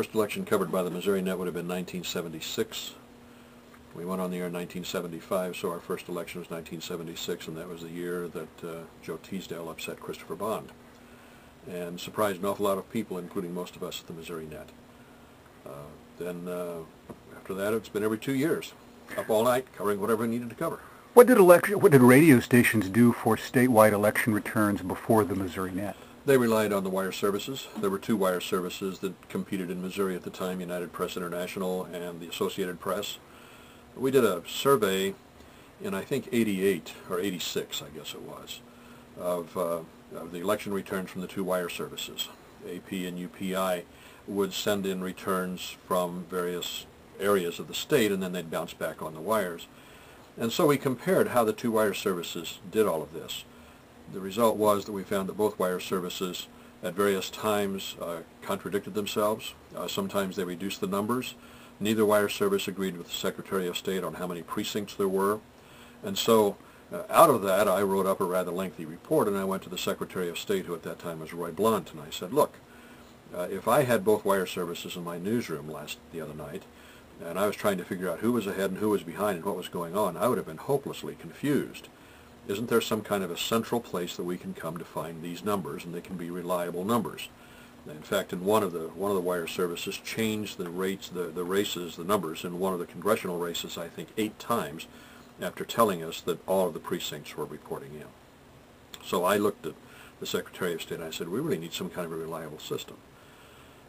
First election covered by the Missourinet would have been 1976. We went on the air in 1975, so our first election was 1976, and that was the year that Joe Teasdale upset Christopher Bond and surprised an awful lot of people, including most of us at the Missourinet. Then after that, it's been every 2 years, up all night, covering whatever we needed to cover. What did radio stations do for statewide election returns before the Missourinet? They relied on the wire services. There were two wire services that competed in Missouri at the time, United Press International and the Associated Press. We did a survey in, I think, 88 or 86, I guess it was, of the election returns from the two wire services. AP and UPI would send in returns from various areas of the state, and then they'd bounce back on the wires. And so we compared how the two wire services did all of this. The result was that we found that both wire services at various times contradicted themselves. Sometimes they reduced the numbers. Neither wire service agreed with the Secretary of State on how many precincts there were. And so out of that, I wrote up a rather lengthy report, and I went to the Secretary of State, who at that time was Roy Blunt, and I said, look, if I had both wire services in my newsroom the other night, and I was trying to figure out who was ahead and who was behind and what was going on, I would have been hopelessly confused. Isn't there some kind of a central place that we can come to find these numbers, and they can be reliable numbers? In fact, in one of the wire services changed the races, the numbers in one of the congressional races, I think 8 times, after telling us that all of the precincts were reporting in. So I looked at the Secretary of State and I said, we really need some kind of a reliable system.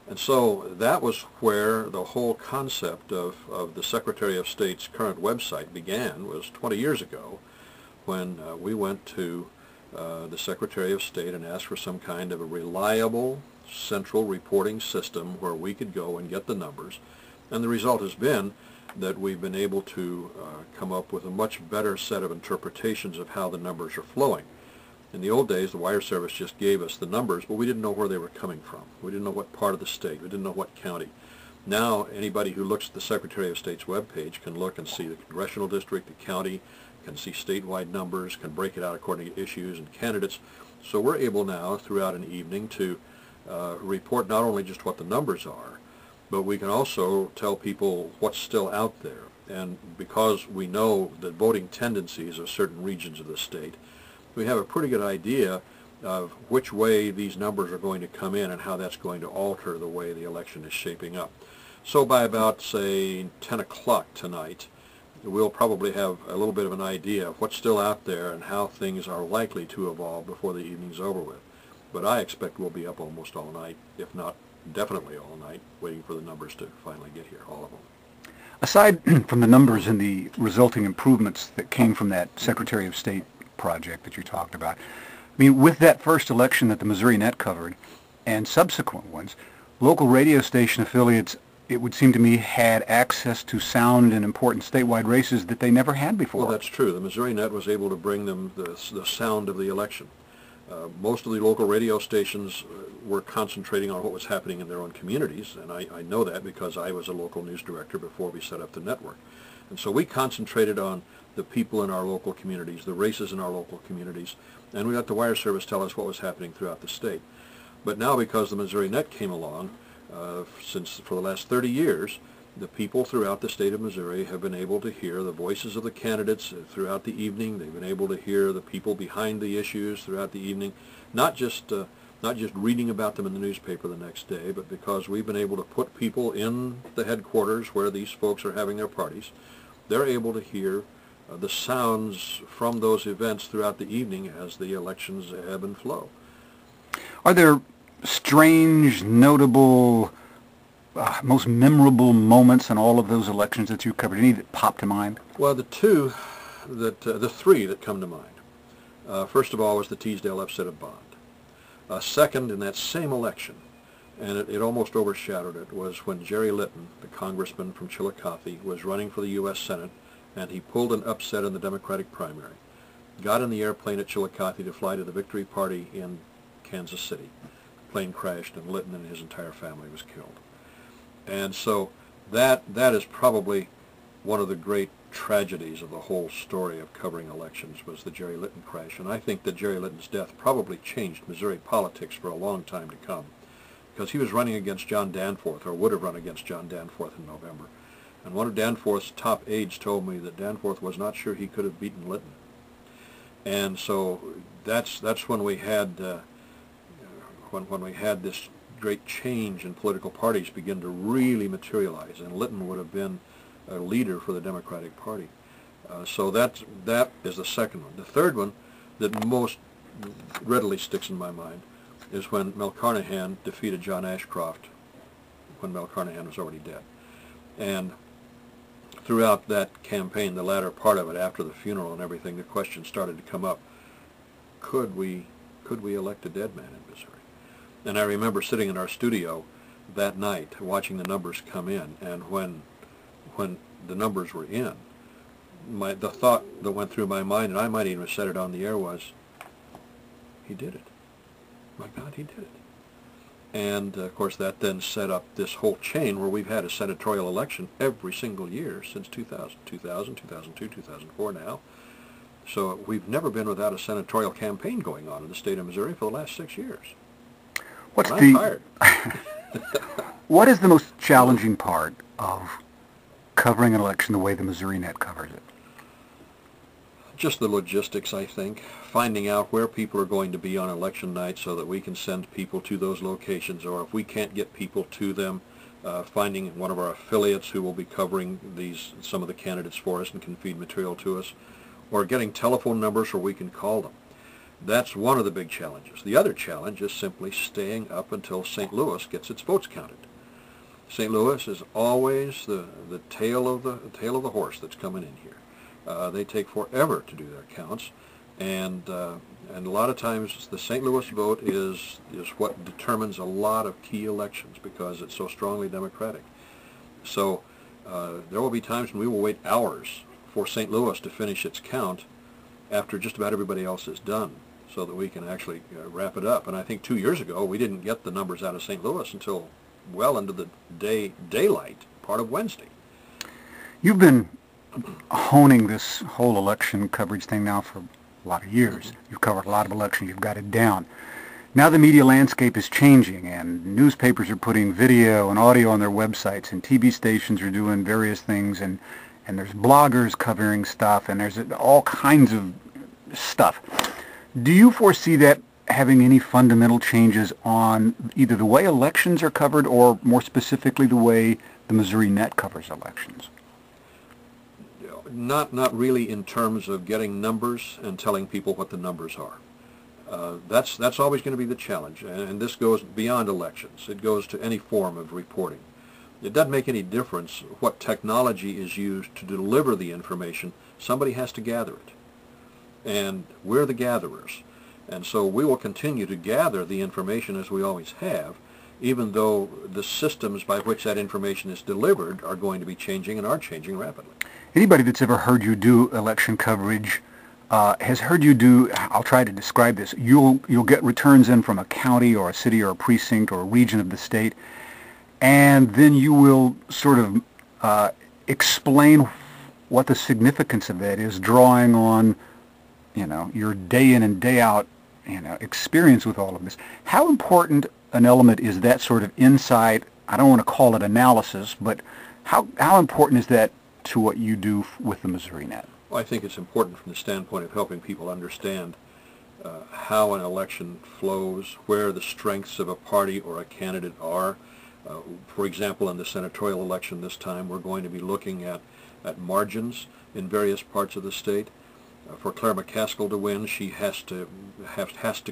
And so that was where the whole concept of the Secretary of State's current website began, was 20 years ago, when we went to the Secretary of State and asked for some kind of a reliable central reporting system where we could go and get the numbers. And the result has been that we've been able to come up with a much better set of interpretations of how the numbers are flowing. In the old days, the wire service just gave us the numbers, but we didn't know where they were coming from. We didn't know what part of the state. We didn't know what county. Now, anybody who looks at the Secretary of State's webpage can look and see the congressional district, the county, can see statewide numbers, can break it out according to issues and candidates. So we're able now, throughout an evening, to report not only just what the numbers are, but we can also tell people what's still out there. And because we know the voting tendencies of certain regions of the state, we have a pretty good idea of which way these numbers are going to come in and how that's going to alter the way the election is shaping up. So by about, say, 10 o'clock tonight, we'll probably have a little bit of an idea of what's still out there and how things are likely to evolve before the evening's over with. But I expect we'll be up almost all night, if not definitely all night, waiting for the numbers to finally get here, all of them. Aside from the numbers and the resulting improvements that came from that Secretary of State project that you talked about, I mean, with that first election that the Missourinet covered and subsequent ones, local radio station affiliates, it would seem to me, had access to sound and important statewide races that they never had before. Well, that's true. The Missourinet was able to bring them the sound of the election. Most of the local radio stations were concentrating on what was happening in their own communities, and I know that because I was a local news director before we set up the network. And so we concentrated on the people in our local communities, the races in our local communities, and we let the wire service tell us what was happening throughout the state. But now, because the Missourinet came along, for the last 30 years, the people throughout the state of Missouri have been able to hear the voices of the candidates throughout the evening. They've been able to hear the people behind the issues throughout the evening, not just reading about them in the newspaper the next day, but because we've been able to put people in the headquarters where these folks are having their parties. They're able to hear the sounds from those events throughout the evening as the elections ebb and flow. Are there strange, notable, most memorable moments in all of those elections that you covered? Any that pop to mind? Well, the three that come to mind. First of all was the Teasdale upset of Bond. Second, in that same election, and it almost overshadowed it, was when Jerry Litton, the congressman from Chillicothe, was running for the U.S. Senate, and he pulled an upset in the Democratic primary. Got in the airplane at Chillicothe to fly to the victory party in Kansas City. The plane crashed, and Litton and his entire family was killed. And so that is probably one of the great tragedies of the whole story of covering elections, was the Jerry Litton crash. And I think that Jerry Litton's death probably changed Missouri politics for a long time to come. because he was running against John Danforth, or would have run against John Danforth in November. And one of Danforth's top aides told me that Danforth was not sure he could have beaten Lytton. And so that's when we had when we had this great change in political parties begin to really materialize, and Lytton would have been a leader for the Democratic Party. So that is the second one. The third one that most readily sticks in my mind is when Mel Carnahan defeated John Ashcroft when Mel Carnahan was already dead. And throughout that campaign, the latter part of it, after the funeral and everything, the question started to come up, could we elect a dead man in Missouri? And I remember sitting in our studio that night watching the numbers come in, and when the numbers were in, the thought that went through my mind, and I might even have said it on the air, was, he did it. My God, he did it. And, of course, that then set up this whole chain where we've had a senatorial election every single year since 2000, 2002, 2004 now. So we've never been without a senatorial campaign going on in the state of Missouri for the last 6 years. I'm tired. What is the most challenging part of covering an election the way the Missourinet covers it? Just the logistics, I think. Finding out where people are going to be on election night so that we can send people to those locations, or if we can't get people to them, finding one of our affiliates who will be covering some of the candidates for us and can feed material to us, or getting telephone numbers where we can call them. That's one of the big challenges. The other challenge is simply staying up until St. Louis gets its votes counted. St. Louis is always the tail of the horse that's coming in here. They take forever to do their counts, and a lot of times the St. Louis vote is what determines a lot of key elections because it's so strongly Democratic. So there will be times when we will wait hours for St. Louis to finish its count after just about everybody else is done, so that we can actually wrap it up. And I think 2 years ago we didn't get the numbers out of St. Louis until well into the daylight part of Wednesday. You've been honing this whole election coverage thing now for a lot of years. You've covered a lot of elections. You've got it down. Now the media landscape is changing, and newspapers are putting video and audio on their websites, and TV stations are doing various things, and there's bloggers covering stuff, and there's all kinds of stuff. Do you foresee that having any fundamental changes on either the way elections are covered or, more specifically, the way the Missourinet covers elections? Not really in terms of getting numbers and telling people what the numbers are. That's always going to be the challenge, and this goes beyond elections. It goes to any form of reporting. It doesn't make any difference what technology is used to deliver the information. Somebody has to gather it, and we're the gatherers. And so we will continue to gather the information as we always have, even though the systems by which that information is delivered are going to be changing and are changing rapidly. Anybody that's ever heard you do election coverage has heard you do, I'll try to describe this, you'll get returns in from a county or a city or a precinct or a region of the state, and then you will sort of explain what the significance of that is, drawing on, your day in and day out, experience with all of this. How important an element is that sort of insight? I don't want to call it analysis, but how important is that to what you do with the Missourinet? Well, I think it's important from the standpoint of helping people understand how an election flows, where the strengths of a party or a candidate are. For example, in the senatorial election this time, we're going to be looking at margins in various parts of the state. For Claire McCaskill to win, she has to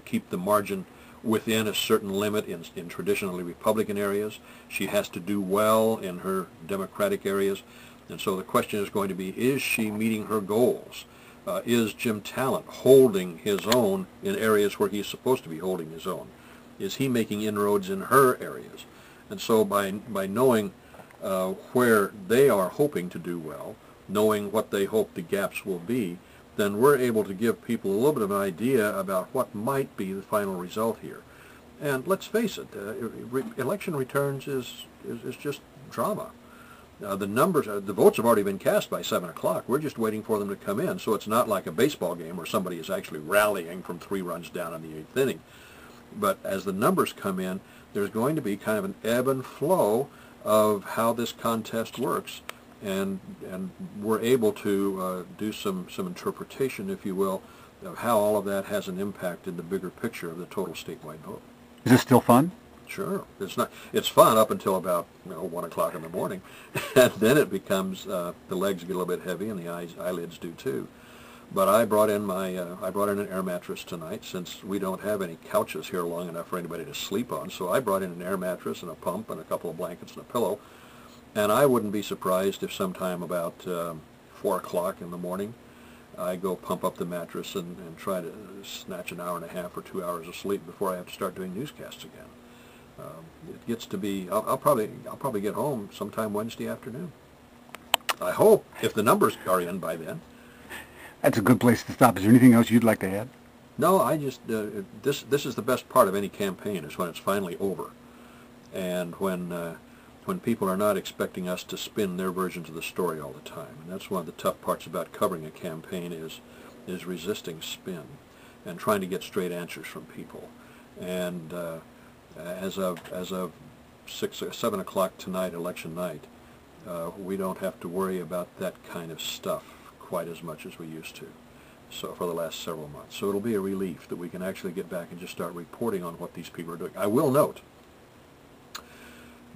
keep the margin within a certain limit in traditionally Republican areas. She has to do well in her Democratic areas. And so the question is going to be, is she meeting her goals? Is Jim Talent holding his own in areas where he's supposed to be holding his own? Is he making inroads in her areas? And so by knowing where they are hoping to do well, knowing what they hope the gaps will be, then we're able to give people a little bit of an idea about what might be the final result here. And let's face it, election returns is just drama. The numbers, the votes have already been cast by 7 o'clock. We're just waiting for them to come in. So it's not like a baseball game where somebody is actually rallying from 3 runs down in the 8th inning. But as the numbers come in, there's going to be kind of an ebb and flow of how this contest works, and we're able to do some interpretation, if you will, of how all of that has an impact in the bigger picture of the total statewide vote. Is this still fun? Sure. It's fun up until about 1 o'clock in the morning, and then it becomes the legs get a little bit heavy and the eyelids do too. But I brought in an air mattress tonight, since we don't have any couches here long enough for anybody to sleep on. So I brought in an air mattress and a pump and a couple of blankets and a pillow. And I wouldn't be surprised if sometime about 4 o'clock in the morning I go pump up the mattress and try to snatch an hour and a half or 2 hours of sleep before I have to start doing newscasts again. It gets to be, I'll probably get home sometime Wednesday afternoon. I hope, if the numbers are in by then. That's a good place to stop. Is there anything else you'd like to add? No, I just, this is the best part of any campaign, is when it's finally over. And when people are not expecting us to spin their versions of the story all the time. And that's one of the tough parts about covering a campaign, is resisting spin and trying to get straight answers from people. And as of 6 or 7 o'clock tonight, election night, we don't have to worry about that kind of stuff quite as much as we used to, so for the last several months. So it'll be a relief that we can actually get back and just start reporting on what these people are doing. I will note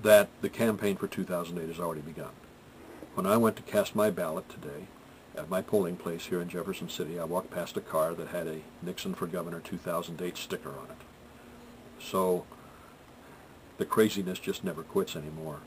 that the campaign for 2008 has already begun. When I went to cast my ballot today at my polling place here in Jefferson City, I walked past a car that had a Nixon for Governor 2008 sticker on it. So the craziness just never quits anymore.